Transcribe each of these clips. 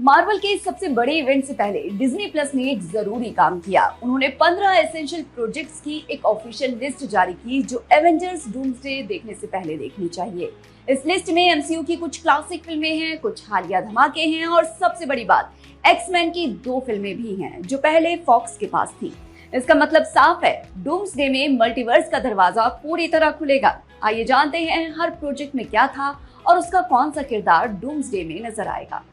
Marvel के सबसे बड़े इवेंट से पहले डिज्नी प्लस ने एक जरूरी काम किया। उन्होंने 15 एसेंशियल प्रोजेक्ट्स की एक ऑफिशियल लिस्ट जारी की जो एवेंजर्स डूम्सडे देखने से पहले देखनी चाहिए। इस लिस्ट में एमसीयू की कुछ क्लासिक फिल्में हैं, कुछ हालिया धमाके हैं और सबसे बड़ी बात, एक्स-मैन की 2 फिल्में भी हैं जो पहले फॉक्स के पास थी। इसका मतलब साफ है, डूम्सडे में मल्टीवर्स का दरवाजा पूरी तरह खुलेगा। आइए जानते हैं हर प्रोजेक्ट में क्या था और उसका कौन सा किरदार डूम्सडे में नजर आएगा।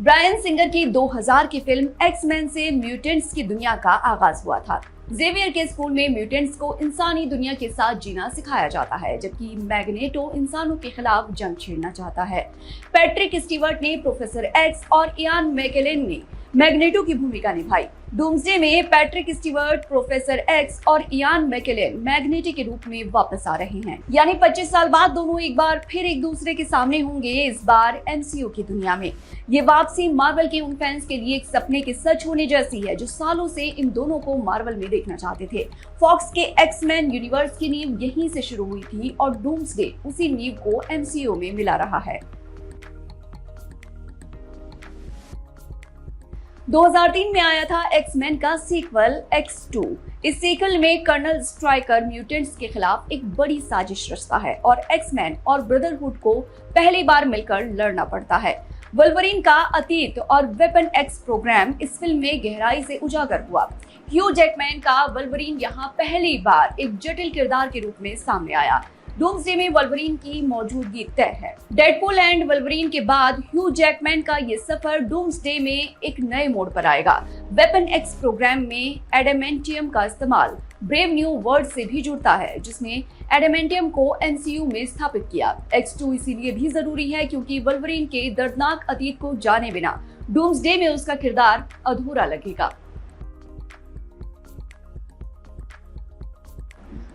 ब्रायन सिंगर की 2000 की फिल्म एक्स-मैन से म्यूटेंट्स की दुनिया का आगाज हुआ था। जेवियर के स्कूल में म्यूटेंट्स को इंसानी दुनिया के साथ जीना सिखाया जाता है, जबकि मैग्नेटो इंसानों के खिलाफ जंग छेड़ना चाहता है। पैट्रिक स्टीवर्ट ने प्रोफेसर एक्स और इयान मैकेलेन ने मैग्नेटो की भूमिका निभाई। डूम्सडे में पैट्रिक स्टीवर्ट, प्रोफेसर एक्स और इयान मैकेलेन मैग्नेटो के रूप में वापस आ रहे हैं, यानी 25 साल बाद दोनों एक बार फिर एक दूसरे के सामने होंगे, इस बार एमसीयू की दुनिया में। ये वापसी मार्वल के उन फैंस के लिए एक सपने के सच होने जैसी है जो सालों से इन दोनों को मार्वल में देखना चाहते थे। फॉक्स के एक्स-मैन यूनिवर्स की नींव यहीं से शुरू हुई थी और डूम्सडे उसी नींव को एमसीयू में मिला रहा है। 2003 में आया था एक्स-मैन का सीक्वल X2। इस सीक्वल में कर्नल स्ट्राइकर म्यूटेंट्स के खिलाफ एक बड़ी साजिश रचता है और एक्स-मैन और ब्रदरहुड को पहली बार मिलकर लड़ना पड़ता है। वुल्वरीन का अतीत और वेपन एक्स प्रोग्राम इस फिल्म में गहराई से उजागर हुआ। ह्यू जैकमैन का वुल्वरीन यहाँ पहली बार एक जटिल किरदार के रूप में सामने आया। डूम्सडे में वुल्वरीन की मौजूदगी तय है। डेडपूल एंड वुल्वरीन के बाद ह्यू जैकमैन का ये सफर डूम्सडे में एक नए मोड़ पर आएगा। वेपन एक्स प्रोग्राम में एडामेंटियम का इस्तेमाल ब्रेव न्यू वर्ल्ड से भी जुड़ता है, जिसने एडामेंटियम को एमसीयू में स्थापित किया। X2 इसीलिए भी जरूरी है क्योंकि वुल्वरीन के दर्दनाक अतीत को जाने बिना डूम्सडे में उसका किरदार अधूरा लगेगा।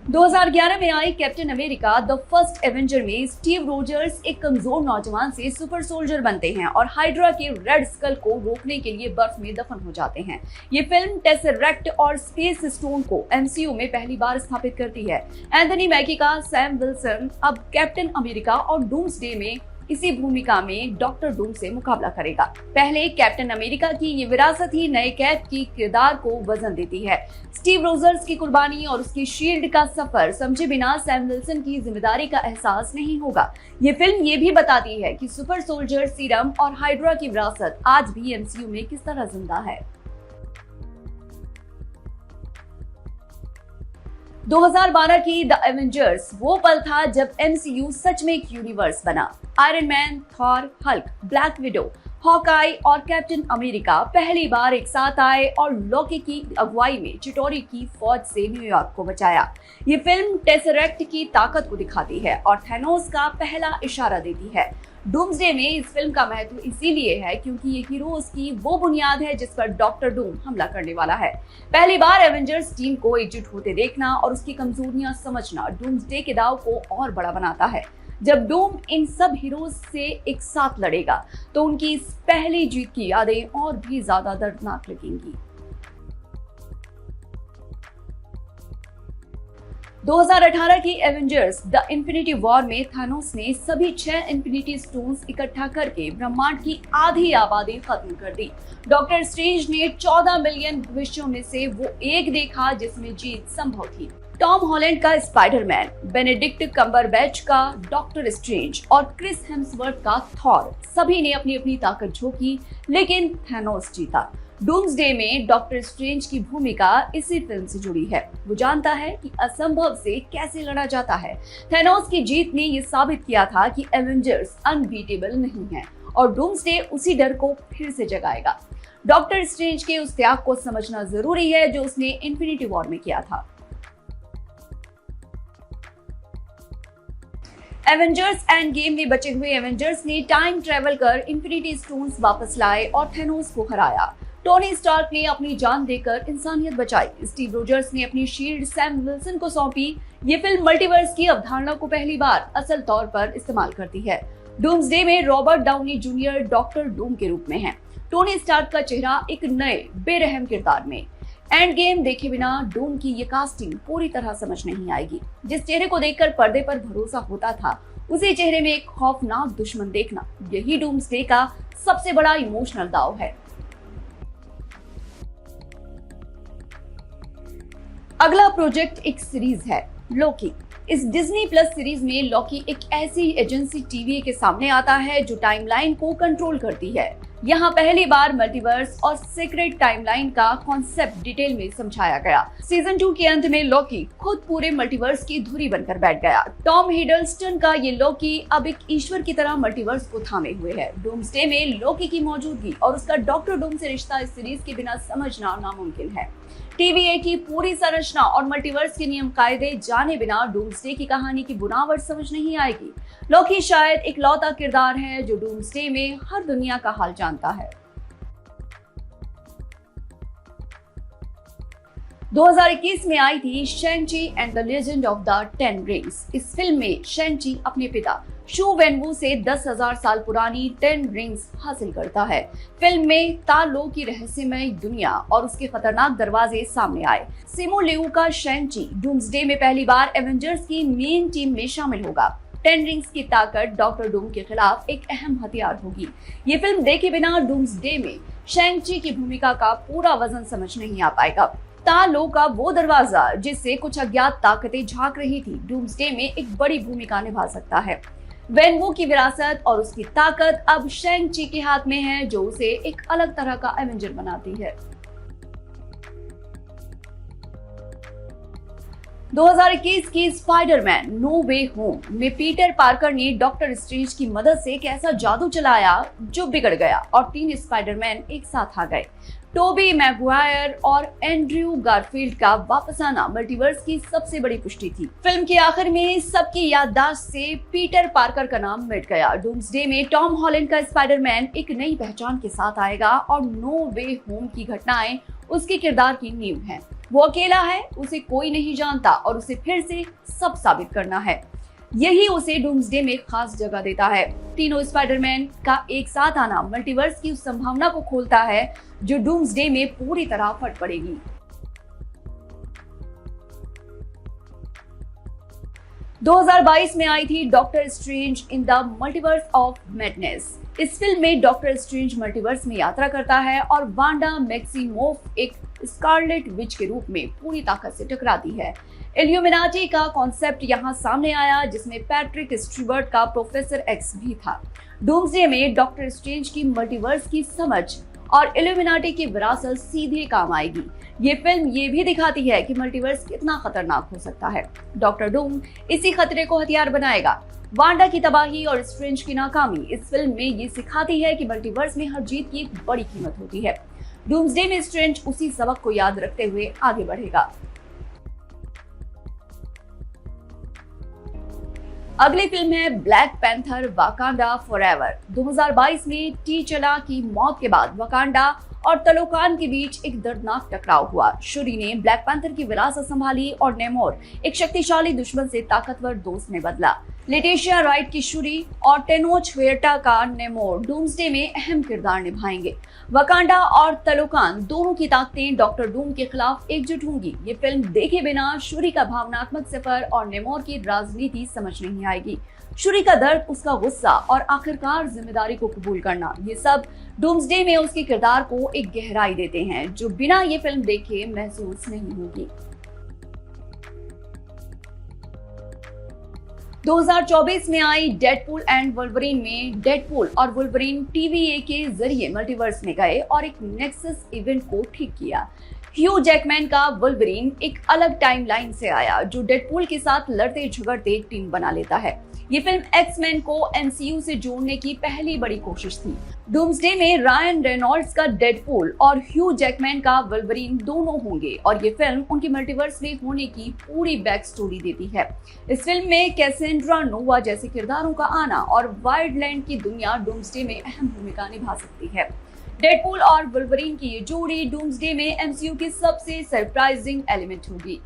2011 में आई Captain America the first avenger में स्टीव रोजर्स एक कमजोर नौजवान से सुपर सोल्जर बनते हैं और हाइड्रा के रेड स्कल को रोकने के लिए बर्फ में दफन हो जाते हैं। ये फिल्म टेसरेक्ट और स्पेस स्टोन को एमसीयू में पहली बार स्थापित करती है। एंथनी मैकी का सैम विल्सन अब कैप्टन अमेरिका और डूम्सडे में इसी भूमिका में डॉक्टर डूम से मुकाबला करेगा। पहले कैप्टन अमेरिका की ये विरासत ही नए कैप की किरदार को वजन देती है। स्टीव रोजर्स की कुर्बानी और उसकी शील्ड का सफर समझे बिना सैम विल्सन की जिम्मेदारी का एहसास नहीं होगा। ये फिल्म ये भी बताती है कि सुपर सोल्जर, सीरम और हाइड्रा की विरासत आज भी एमसीयू में किस तरह जिंदा है। 2012 की द एवेंजर्स वो पल था जब एमसीयू सच में एक यूनिवर्स बना। Iron man, Thor, Hulk, black window, Hawkeye और कैप्टन अमेरिका पहली बार एक साथ आए और लोकी की अगुवाई में चिटोरी की फौज से न्यूयॉर्क को बचाया। ये फिल्म टेसरेक्ट की ताकत को दिखाती है और थैनोस का पहला इशारा देती है। डूम्सडे में इस फिल्म का महत्व इसीलिए है क्योंकि ये हीरोज की वो बुनियाद है जिस पर डॉक्टर डूम हमला करने वाला है। पहली बार एवेंजर्स टीम को एकजुट होते देखना और उसकी कमजोरियां समझना डूम्सडे के दाव को और बड़ा बनाता है। जब डूम इन सब हीरोज से एक साथ लड़ेगा तो उनकी इस पहली जीत की यादें और भी ज्यादा दर्दनाक लगेंगी। 2018 की एवेंजर्स द इन्फिनिटी वॉर में थानोस ने सभी 6 इन्फिनिटी स्टोन्स इकट्ठा करके ब्रह्मांड की आधी आबादी खत्म कर दी। डॉक्टर स्ट्रेंज ने 14 मिलियन भविष्यों में से वो एक देखा जिसमें जीत संभव थी। टॉम हॉलैंड का स्पाइडरमैन, बेनेडिक्ट कम्बरबैच का डॉक्टर स्ट्रेंज और क्रिस हेम्सवर्थ का थॉर, सभी ने अपनी अपनी ताकत झोंकी लेकिन थैनोस जीता। डूम्सडे में डॉक्टर स्ट्रेंज की भूमिका इसी फिल्म से जुड़ी है। वो जानता है कि असंभव से कैसे लड़ा जाता है। थैनोस की जीत ने ये साबित किया था कि एवेंजर्स अनबीटेबल नहीं है और डूम्सडे उसी डर को फिर से जगाएगा। डॉक्टर स्ट्रेंज के उस त्याग को समझना जरूरी है जो उसने इन्फिनिटी वॉर में किया था। एवेंजर्स एंड गेम में बचे हुए एवेंजर्स ने टाइम ट्रेवल कर इन्फिनिटी स्टोन्स वापस लाए और थैनोस को हराया। टोनी स्टार्क ने अपनी जान देकर इंसानियत बचाई। स्टीव रोजर्स ने अपनी शील्ड सैम विल्सन को सौंपी। ये फिल्म मल्टीवर्स की अवधारणा को पहली बार असल तौर पर इस्तेमाल करती है। डूम्सडे में Robert Downey junior doctor Doom के रूप में है। टोनी स्टार्क का चेहरा एक नए बेरहम किरदार में। एंड गेम देखे बिना डूम की ये कास्टिंग पूरी तरह समझ नहीं आएगी। जिस चेहरे को देखकर पर्दे पर भरोसा होता था, उसी चेहरे में एक खौफनाक दुश्मन देखना, यही डूम्सडे का सबसे बड़ा इमोशनल दाव है। अगला प्रोजेक्ट एक सीरीज है, लोकी। इस डिज्नी प्लस सीरीज में लॉकी एक ऐसी एजेंसी टीवी के सामने आता है जो टाइमलाइन को कंट्रोल करती है। यहाँ पहली बार मल्टीवर्स और सीक्रेट टाइमलाइन का कॉन्सेप्ट डिटेल में समझाया गया। सीजन 2 के अंत में लॉकी खुद पूरे मल्टीवर्स की धुरी बनकर बैठ गया। टॉम हिडलस्टन का ये लॉकी अब एक ईश्वर की तरह मल्टीवर्स को थामे हुए है। डूम्सडे में लॉकी की मौजूदगी और उसका डॉक्टर डूम से रिश्ता इस सीरीज के बिना समझना नामुमकिन है। TVA की पूरी संरचना और मल्टीवर्स के नियम कायदे जाने बिना डूम्सडे की कहानी की बुनावट समझ नहीं आएगी। लॉकी शायद एक लौता किरदार है जो डूम्सडे में हर दुनिया का हाल जानता है। 2021 में आई थी Shang Chi and the legend of the 10 rings. इस फिल्म में शेंग-ची अपने पिता शू वेनवू से 10,000 साल पुरानी 10 रिंग्स हासिल करता है। फिल्म में ता लो की रहस्यमय दुनिया और उसके खतरनाक दरवाजे सामने आए। सिमो लिऊ का शेंग-ची डूम्सडे में पहली बार एवेंजर्स की मेन टीम में शामिल होगा। 10 रिंग्स की ताकत डॉक्टर डूम के खिलाफ एक अहम हथियार होगी। ये फिल्म देखे बिना डूम्सडे में शेंग-ची की भूमिका का पूरा वजन समझ नहीं आ पाएगा। ता लो का वो दरवाजा जिससे कुछ अज्ञात ताकतें झांक रही थी, डूम्सडे में एक बड़ी भूमिका निभा सकता है। वेनवू की विरासत और उसकी ताकत अब शेंग-ची के हाथ में है, जो उसे एक अलग तरह का एवेंजर बनाती है। 2021 की स्पाइडरमैन नो वे होम में पीटर पार्कर ने डॉक्टर स्ट्रेंज की मदद से एक ऐसा जादू चलाया जो बिगड़ गया और 3 स्पाइडरमैन एक साथ आ गए। टोबी मैगवायर और एंड्रयू गारफील्ड का वापस आना मल्टीवर्स की सबसे बड़ी पुष्टि थी। फिल्म के आखिर में सबकी याददाश्त से पीटर पार्कर का नाम मिट गया। डूम्सडे में टॉम हॉलैंड का स्पाइडरमैन एक नई पहचान के साथ आएगा और नो वे होम की घटनाएं उसके किरदार की नींव हैं। वो अकेला है, उसे कोई नहीं जानता और उसे फिर से सब साबित करना है। यही उसे डूम्सडे में खास जगह देता है। तीनों स्पाइडरमैन का एक साथ आना मल्टीवर्स की उस संभावना को खोलता है जो डूम्सडे में पूरी तरह फट पड़ेगी। - 2022 में आई थी doctor strange in the multiverse of madness. इस फिल्म में डॉक्टर स्ट्रेंज मल्टीवर्स में यात्रा करता है और वांडा मैक्सिमोफ एक स्कारलेट विच के रूप में पूरी ताकत से टकराती है। इल्यूमिनाटी का कॉन्सेप्ट यहाँ सामने आया, जिसमें पैट्रिक स्टीवर्ट का प्रोफेसर एक्स भी था। डूम्सडे में डॉक्टर स्ट्रेंज की मल्टीवर्स की समझ और इल्यूमिनाटी की विरासत सीधे काम आएगी। ये फिल्म ये भी दिखाती है कि मल्टीवर्स कितना खतरनाक हो सकता है। डॉक्टर डूम इसी खतरे को हथियार बनाएगा। वांडा की तबाही और स्ट्रेंज की नाकामी इस फिल्म में ये सिखाती है कि मल्टीवर्स में हर जीत की एक बड़ी कीमत होती है। डूम्सडे में स्ट्रेंज उसी सबक को याद रखते हुए आगे बढ़ेगा। अगली फिल्म है ब्लैक पैंथर वाकांडा फॉरएवर। 2022 में टीचला की मौत के बाद वाकांडा और तलोकान के बीच एक दर्दनाक टकराव हुआ। शूरी ने ब्लैक पैंथर की विरासत संभाली और नेमोर एक शक्तिशाली दुश्मन से ताकतवर दोस्त में बदला। लेटिशिया राइट की शूरी और टेनोच हुएर्टा का नेमोर डूम्सडे में अहम किरदार निभाएंगे। वकांडा और तलोकान दोनों की ताकतें डॉक्टर डूम के खिलाफ एकजुट होंगी। ये फिल्म देखे बिना शूरी का भावनात्मक सफर और नेमोर की राजनीति समझ नहीं आएगी। शूरी का दर्द, उसका गुस्सा और आखिरकार जिम्मेदारी को कबूल करना, ये सब डूम्सडे में उसके किरदार को एक गहराई देते हैं जो बिना ये फिल्म देखे महसूस नहीं होगी। 2024 में आई डेडपूल एंड वुल्वरीन में डेडपूल और वुल्वरीन TVA के जरिए मल्टीवर्स में गए और एक नेक्सस इवेंट को ठीक किया। ह्यू जैकमैन का वुल्वरीन एक अलग टाइमलाइन से आया जो डेडपूल के साथ लड़ते झगड़ते टीम बना लेता है। ये फिल्म एक्समैन को MCU से जोड़ने की पहली बड़ी कोशिश थी। डूम्सडे में रायन रेनॉल्ड्स का डेडपूल और ह्यू जैकमैन का वुल्वरीन दोनों होंगे और ये फिल्म उनके मल्टीवर्स में होने की पूरी बैक स्टोरी देती है। इस फिल्म में कैसेंड्रा नोवा जैसे किरदारों का आना और वाइल्डलैंड की दुनिया डूम्सडे में अहम भूमिका निभा सकती है। डेडपूल और वुल्वरीन की ये जोड़ी डूम्सडे में MCU की सबसे सरप्राइजिंग एलिमेंट होगी।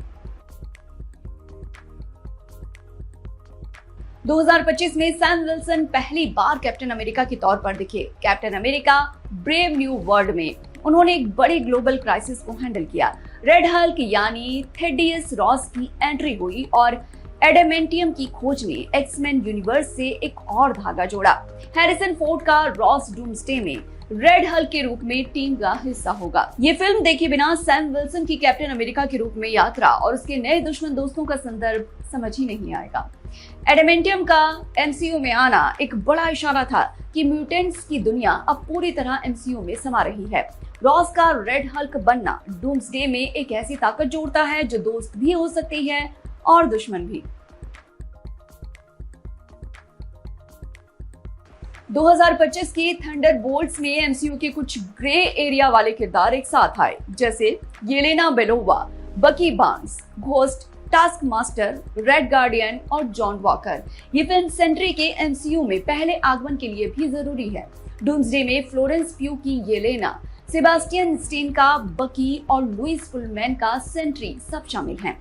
2025 में सैम विल्सन पहली बार कैप्टन अमेरिका के तौर पर दिखे। Captain America brave new world में उन्होंने एक बड़े ग्लोबल क्राइसिस को हैंडल किया। रेड हल्क यानी थेडियस रॉस की एंट्री हुई और एडेमेंटियम की खोज ने एक्समैन यूनिवर्स से एक और धागा जोड़ा। हैरिसन फोर्ड का रॉस डूम्सडे में रेड हल्क के रूप में टीम का हिस्सा होगा। ये फिल्म देखे बिना सैम विल्सन की कैप्टन अमेरिका के रूप में यात्रा और उसके नए दुश्मन दोस्तों का संदर्भ समझ ही नहीं आएगा। एडेमेंटियम का एमसीयू में आना एक बड़ा इशारा था कि म्यूटेंट्स की दुनिया अब पूरी तरह एमसीयू में समा रही है। रॉस का रेड हल्क बनना डूम्सडे में एक ऐसी ताकत जोड़ता है जो दोस्त भी हो सकती है और दुश्मन भी। 2025 के थंडरबोल्ट्स में एमसीयू के कुछ ग्रे एरिया वाले किरदार एक साथ आए, जैसे येलेना बेलोवा, बकी Barnes, ghost, task master, red guardian और जॉन वॉकर। ये फिल्म सेंट्री के एमसीयू में पहले आगमन के लिए भी जरूरी है। डूम्सडे में फ्लोरेंस प्यू की येलेना, सेबास्टियन स्टेन का बकी और लुइस फुलमैन का सेंट्री सब शामिल हैं।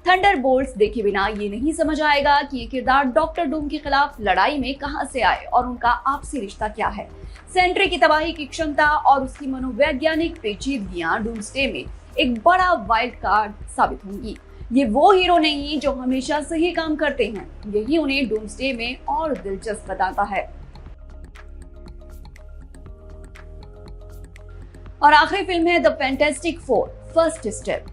थंडरबोल्ट्स देखे बिना ये नहीं समझ आएगा कि ये किरदार डॉक्टर डूम के खिलाफ लड़ाई में कहां से आए और उनका आपसी रिश्ता क्या है। सेंट्री की तबाही की क्षमता और उसकी मनोवैज्ञानिक पेचीदगियां डूम्सडे में एक बड़ा वाइल्ड कार्ड साबित होंगी। ये वो हीरो नहीं जो हमेशा सही काम करते हैं, यही उन्हें डूम्सडे में और दिलचस्प बताता है। और आखिरी फिल्म है the fantastic four first step.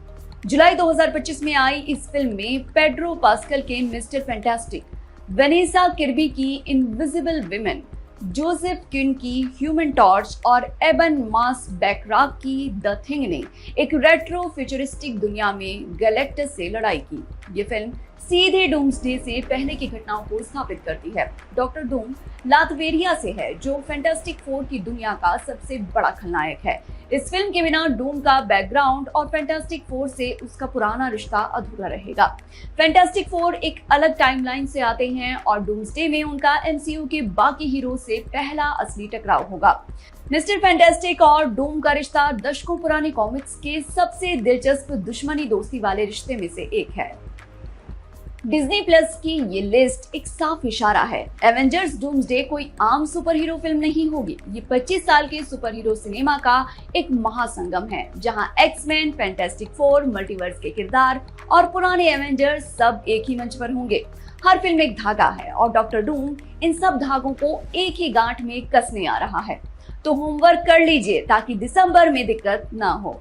जुलाई 2025 में आई इस फिल्म में पेड्रो पास्कल के मिस्टर फैंटास्टिक, वेनेसा किर्बी की इनविजिबल विमेन, जोसेफ किन की ह्यूमन टॉर्च और एबन मास बैकराक की द थिंग ने एक रेट्रो फ्यूचरिस्टिक दुनिया में गैलेक्टस से लड़ाई की। ये फिल्म सीधे डूम्सडे से पहले की घटनाओं को स्थापित करती है। डॉक्टर डूम लातवेरिया से है, जो फैंटास्टिक फोर की दुनिया का सबसे बड़ा खलनायक है। इस फिल्म के बिना डूम का बैकग्राउंड और फैंटास्टिक फोर से उसका पुराना रिश्ता अधूरा रहेगा। फैंटास्टिक फोर एक अलग टाइमलाइन से आते हैं और डूम्सडे में उनका एमसीयू के बाकी हीरो से पहला असली टकराव होगा। मिस्टर फैंटास्टिक और डूम का रिश्ता दशकों पुराने कॉमिक्स के सबसे दिलचस्प दुश्मनी दोस्ती वाले रिश्ते में से एक है। डिज्नी प्लस की ये लिस्ट एक साफ इशारा है, एवेंजर्स डूम्सडे कोई आम सुपर हीरो फिल्म नहीं होगी। ये 25 साल के सुपर हीरो सिनेमा का एक महासंगम है, जहां एक्समैन, फैंटास्टिक फोर, मल्टीवर्स के किरदार और पुराने एवेंजर्स सब एक ही मंच पर होंगे। हर फिल्म एक धागा है और डॉक्टर डूम इन सब धागों को एक ही गांठ में कसने आ रहा है। तो होमवर्क कर लीजिए ताकि दिसंबर में दिक्कत ना हो।